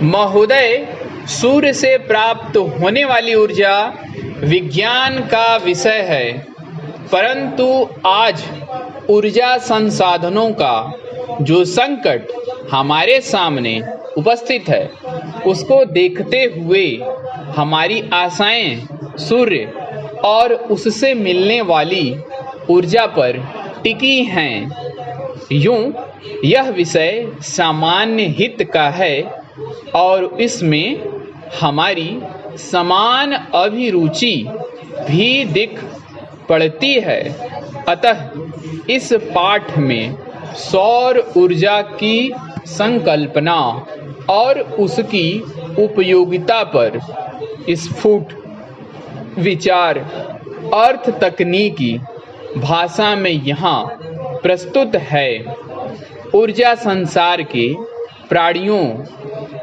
महोदय, सूर्य से प्राप्त होने वाली ऊर्जा विज्ञान का विषय है, परंतु आज ऊर्जा संसाधनों का जो संकट हमारे सामने उपस्थित है, उसको देखते हुए हमारी आशाएं सूर्य और उससे मिलने वाली ऊर्जा पर टिकी हैं। यूं यह विषय सामान्य हित का है और इसमें हमारी समान अभिरुचि भी दिख पड़ती है। अतः इस पाठ में सौर ऊर्जा की संकल्पना और उसकी उपयोगिता पर स्फुट विचार अर्थ तकनीकी भाषा में यहाँ प्रस्तुत है। ऊर्जा संसार के प्राणियों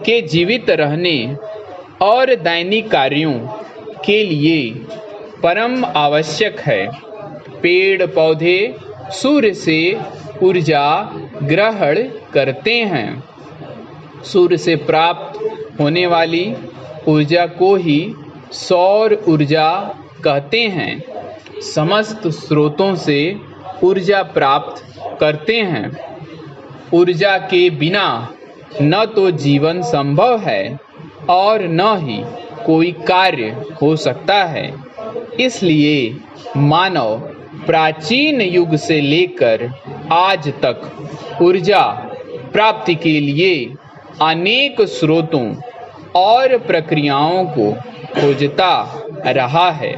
के जीवित रहने और दैनिक कार्यों के लिए परम आवश्यक है। पेड़ पौधे सूर्य से ऊर्जा ग्रहण करते हैं। सूर्य से प्राप्त होने वाली ऊर्जा को ही सौर ऊर्जा कहते हैं। समस्त स्रोतों से ऊर्जा प्राप्त करते हैं। ऊर्जा के बिना न तो जीवन संभव है और न ही कोई कार्य हो सकता है। इसलिए मानव प्राचीन युग से लेकर आज तक ऊर्जा प्राप्ति के लिए अनेक स्रोतों और प्रक्रियाओं को खोजता रहा है।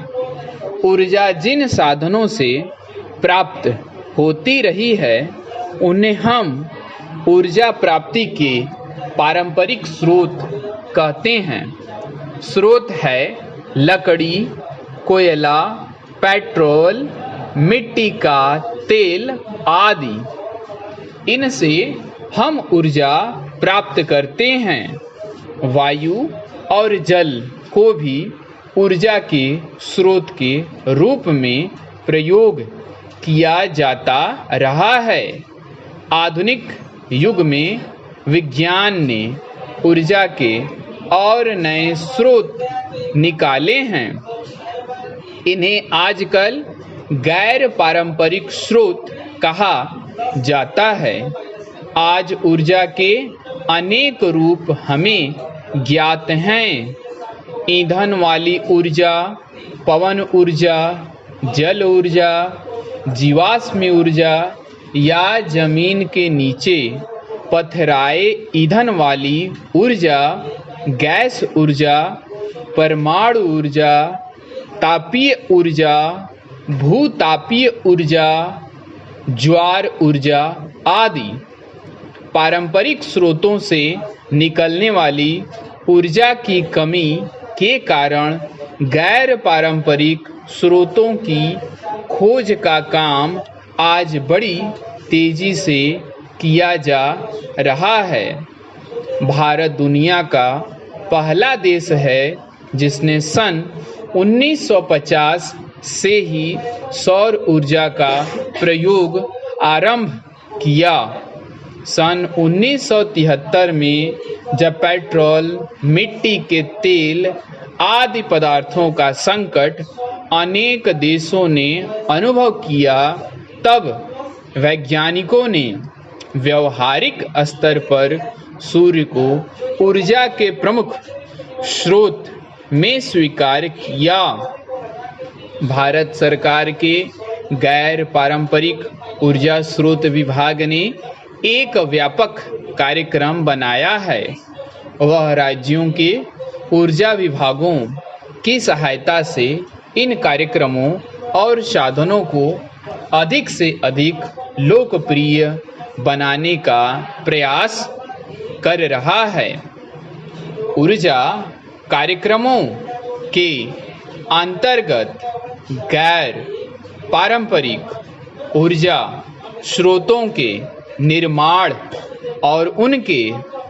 ऊर्जा जिन साधनों से प्राप्त होती रही है, उन्हें हम ऊर्जा प्राप्ति के पारंपरिक स्रोत कहते हैं। स्रोत है लकड़ी, कोयला, पेट्रोल, मिट्टी का तेल आदि। इनसे हम ऊर्जा प्राप्त करते हैं। वायु और जल को भी ऊर्जा के स्रोत के रूप में प्रयोग किया जाता रहा है। आधुनिक युग में विज्ञान ने ऊर्जा के और नए स्रोत निकाले हैं। इन्हें आजकल गैर पारंपरिक स्रोत कहा जाता है। आज ऊर्जा के अनेक रूप हमें ज्ञात हैं। ईंधन वाली ऊर्जा, पवन ऊर्जा, जल ऊर्जा, जीवाश्म ऊर्जा या जमीन के नीचे पथराए ईंधन वाली ऊर्जा, गैस ऊर्जा, परमाणु ऊर्जा, तापीय ऊर्जा, भूतापीय ऊर्जा, ज्वार ऊर्जा आदि। पारंपरिक स्रोतों से निकलने वाली ऊर्जा की कमी के कारण गैर पारंपरिक स्रोतों की खोज का काम आज बड़ी तेजी से किया जा रहा है। भारत दुनिया का पहला देश है जिसने सन 1950 से ही सौर ऊर्जा का प्रयोग आरंभ किया। सन 1973 में जब पेट्रोल, मिट्टी के तेल आदि पदार्थों का संकट अनेक देशों ने अनुभव किया, तब वैज्ञानिकों ने व्यवहारिक स्तर पर सूर्य को ऊर्जा के प्रमुख स्रोत में स्वीकार किया। भारत सरकार के गैर पारंपरिक ऊर्जा स्रोत विभाग ने एक व्यापक कार्यक्रम बनाया है। वह राज्यों के ऊर्जा विभागों की सहायता से इन कार्यक्रमों और साधनों को अधिक से अधिक लोकप्रिय बनाने का प्रयास कर रहा है। ऊर्जा कार्यक्रमों के अंतर्गत गैर पारंपरिक ऊर्जा स्रोतों के निर्माण और उनके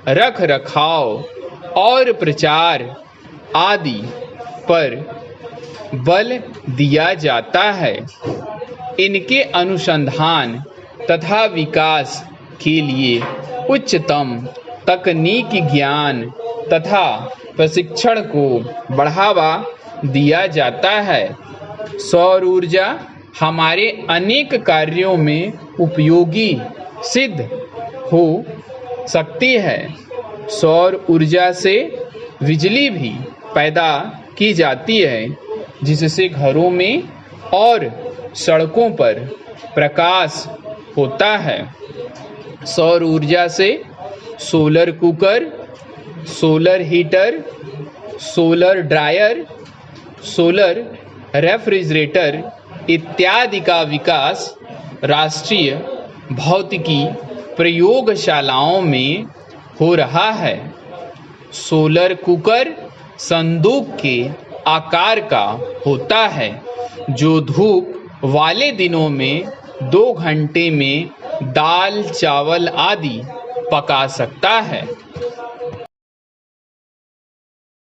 रख रखाव और प्रचार आदि पर बल दिया जाता है। इनके अनुसंधान तथा विकास के लिए उच्चतम तकनीकी ज्ञान तथा प्रशिक्षण को बढ़ावा दिया जाता है। सौर ऊर्जा हमारे अनेक कार्यों में उपयोगी सिद्ध हो सकती है। सौर ऊर्जा से बिजली भी पैदा की जाती है, जिससे घरों में और सड़कों पर प्रकाश होता है। सौर ऊर्जा से solar cooker, solar heater, solar dryer, solar refrigerator इत्यादि का विकास राष्ट्रीय भौतिकी प्रयोगशालाओं में हो रहा है। सोलर कुकर संदूक के आकार का होता है, जो धूप वाले दिनों में 2 घंटे में दाल, चावल आदि पका सकता है।